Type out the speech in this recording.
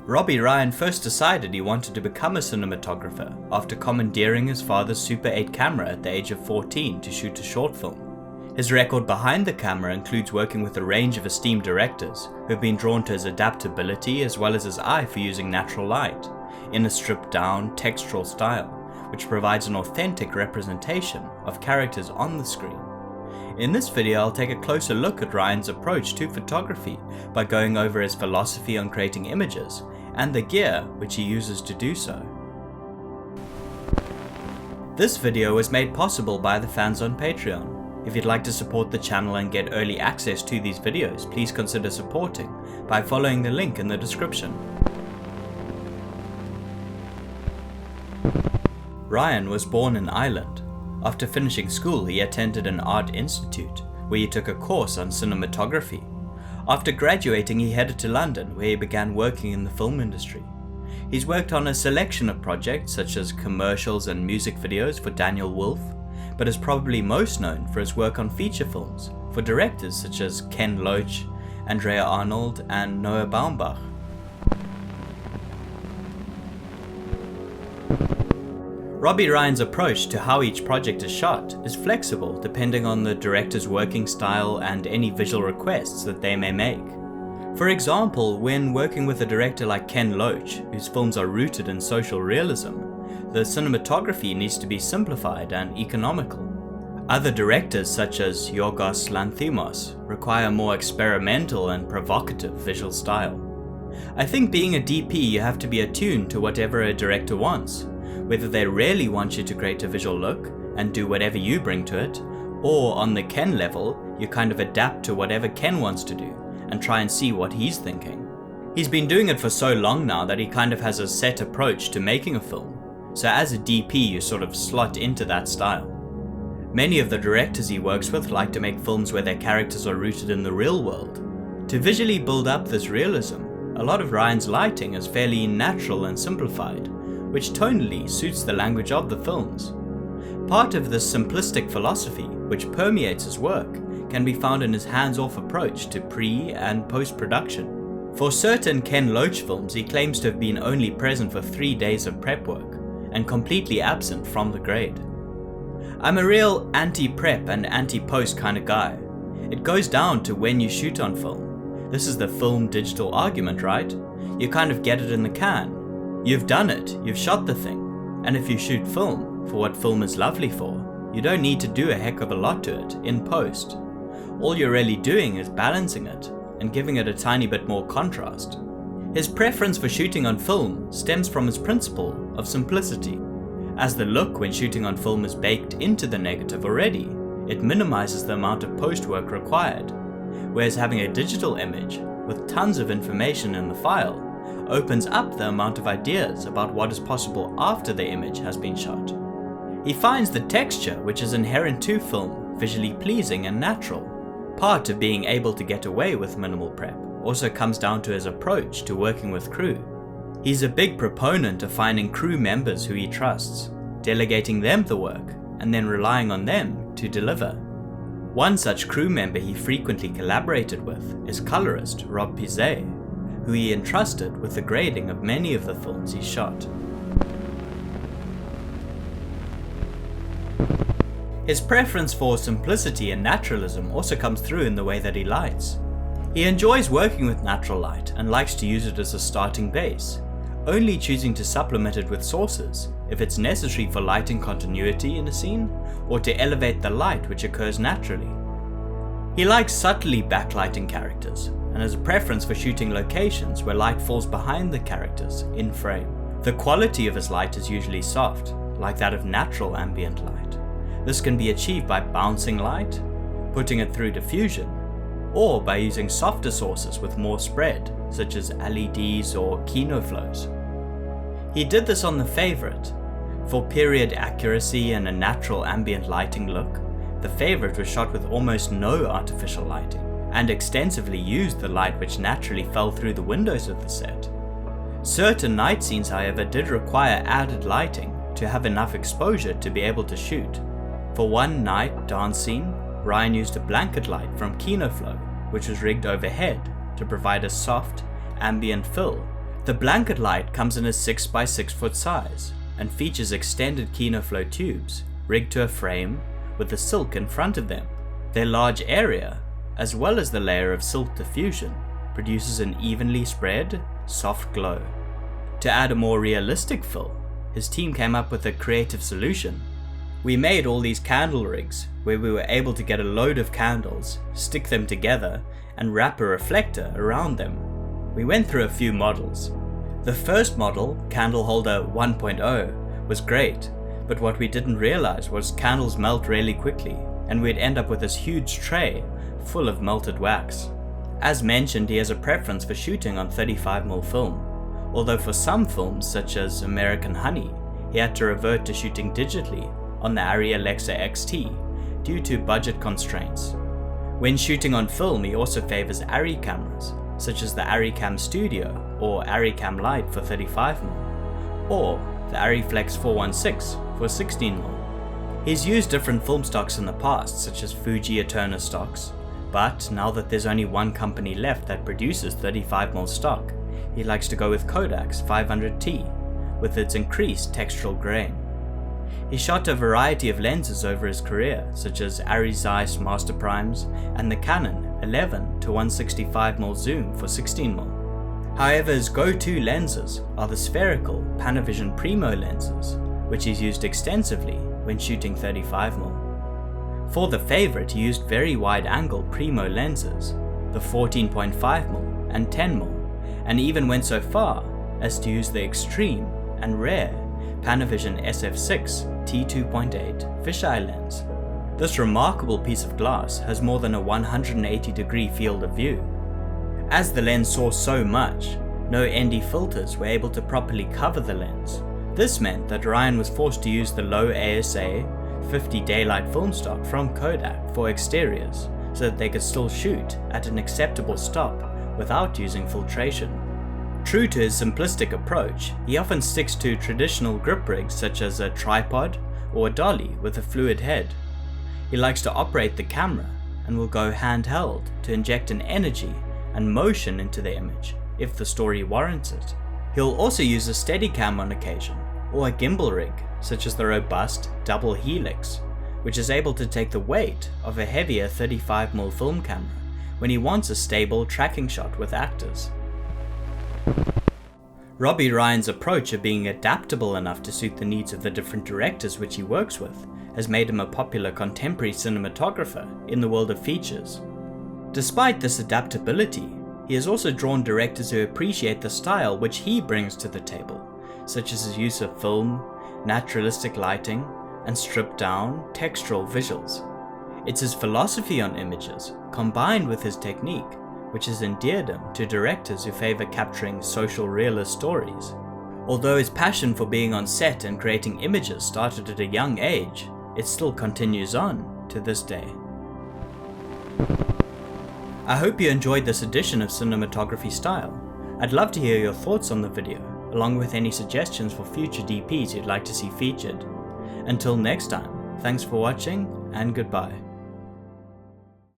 Robbie Ryan first decided he wanted to become a cinematographer after commandeering his father's Super 8 camera at the age of 14 to shoot a short film. His record behind the camera includes working with a range of esteemed directors who have been drawn to his adaptability as well as his eye for using natural light in a stripped-down, textural style, which provides an authentic representation of characters on the screen. In this video, I'll take a closer look at Ryan's approach to photography by going over his philosophy on creating images and the gear which he uses to do so. This video was made possible by the fans on Patreon. If you'd like to support the channel and get early access to these videos, please consider supporting by following the link in the description. Ryan was born in Ireland. After finishing school, he attended an art institute where he took a course on cinematography. After graduating, he headed to London where he began working in the film industry. He's worked on a selection of projects such as commercials and music videos for Daniel Wolf, but is probably most known for his work on feature films for directors such as Ken Loach, Andrea Arnold, and Noah Baumbach. Robbie Ryan's approach to how each project is shot is flexible depending on the director's working style and any visual requests that they may make. For example, when working with a director like Ken Loach, whose films are rooted in social realism, the cinematography needs to be simplified and economical. Other directors such as Yorgos Lanthimos require a more experimental and provocative visual style. I think being a DP, you have to be attuned to whatever a director wants, whether they really want you to create a visual look and do whatever you bring to it, or on the Ken level, you kind of adapt to whatever Ken wants to do and try and see what he's thinking. He's been doing it for so long now that he kind of has a set approach to making a film, so as a DP you sort of slot into that style. Many of the directors he works with like to make films where their characters are rooted in the real world. To visually build up this realism, a lot of Ryan's lighting is fairly natural and simplified, which tonally suits the language of the films. Part of this simplistic philosophy, which permeates his work, can be found in his hands-off approach to pre- and post-production. For certain Ken Loach films, he claims to have been only present for 3 days of prep work, and completely absent from the grade. I'm a real anti-prep and anti-post kind of guy. It goes down to when you shoot on film. This is the film-digital argument, right? You kind of get it in the can. You've done it, you've shot the thing, and if you shoot film for what film is lovely for, you don't need to do a heck of a lot to it in post. All you're really doing is balancing it and giving it a tiny bit more contrast. His preference for shooting on film stems from his principle of simplicity. As the look when shooting on film is baked into the negative already, it minimizes the amount of post work required, whereas having a digital image with tons of information in the file opens up the amount of ideas about what is possible after the image has been shot. He finds the texture which is inherent to film visually pleasing and natural. Part of being able to get away with minimal prep also comes down to his approach to working with crew. He's a big proponent of finding crew members who he trusts, delegating them the work, and then relying on them to deliver. One such crew member he frequently collaborated with is colorist Rob Pizet, who he entrusted with the grading of many of the films he shot. His preference for simplicity and naturalism also comes through in the way that he lights. He enjoys working with natural light and likes to use it as a starting base, only choosing to supplement it with sources if it's necessary for lighting continuity in a scene or to elevate the light which occurs naturally. He likes subtly backlighting characters and has a preference for shooting locations where light falls behind the characters in frame. The quality of his light is usually soft, like that of natural ambient light. This can be achieved by bouncing light, putting it through diffusion, or by using softer sources with more spread, such as LEDs or Kino flows. He did this on The Favourite. For period accuracy and a natural ambient lighting look, The Favourite was shot with almost no artificial lighting, and extensively used the light which naturally fell through the windows of the set. Certain night scenes, however, did require added lighting to have enough exposure to be able to shoot. For one night dance scene, Ryan used a blanket light from Kino Flow, which was rigged overhead to provide a soft, ambient fill The blanket light comes in a 6x6 foot size and features extended KinoFlow tubes rigged to a frame with the silk in front of them. Their large area, as well as the layer of silk diffusion, produces an evenly spread, soft glow. To add a more realistic fill, his team came up with a creative solution. We made all these candle rigs where we were able to get a load of candles, stick them together, and wrap a reflector around them. We went through a few models. The first model, Candle Holder 1.0, was great, but what we didn't realize was candles melt really quickly, and we'd end up with this huge tray full of melted wax. As mentioned, he has a preference for shooting on 35mm film, although for some films such as American Honey, he had to revert to shooting digitally on the Arri Alexa XT due to budget constraints. When shooting on film, he also favors Arri cameras, such as the Arri Cam Studio or Arri Cam Lite for 35mm, or the Arri Flex 416 for 16mm. He's used different film stocks in the past, such as Fuji Eterna stocks, but now that there's only one company left that produces 35mm stock, he likes to go with Kodak's 500T, with its increased textural grain. He shot a variety of lenses over his career, such as Arri Zeiss Master Primes and the Canon 11 to 165mm zoom for 16mm. However, his go-to lenses are the spherical Panavision Primo lenses, which he's used extensively when shooting 35mm. For the favorite, he used very wide-angle Primo lenses, the 14.5mm and 10mm, and even went so far as to use the extreme and rare Panavision SF6 T2.8 fisheye lens. This remarkable piece of glass has more than a 180-degree field of view. As the lens saw so much, no ND filters were able to properly cover the lens. This meant that Ryan was forced to use the low ASA 50 daylight film stock from Kodak for exteriors, so that they could still shoot at an acceptable stop without using filtration. True to his simplistic approach, he often sticks to traditional grip rigs such as a tripod or a dolly with a fluid head. He likes to operate the camera and will go handheld to inject an energy and motion into the image if the story warrants it. He'll also use a Steadicam on occasion, or a gimbal rig such as the robust double helix, which is able to take the weight of a heavier 35mm film camera when he wants a stable tracking shot with actors. Robbie Ryan's approach of being adaptable enough to suit the needs of the different directors which he works with has made him a popular contemporary cinematographer in the world of features. Despite this adaptability, he has also drawn directors who appreciate the style which he brings to the table, such as his use of film, naturalistic lighting, and stripped-down, textural visuals. It's his philosophy on images, combined with his technique, which has endeared him to directors who favor capturing social realist stories. Although his passion for being on set and creating images started at a young age, it still continues on to this day. I hope you enjoyed this edition of Cinematography Style. I'd love to hear your thoughts on the video, along with any suggestions for future DPs you'd like to see featured. Until next time, thanks for watching and goodbye.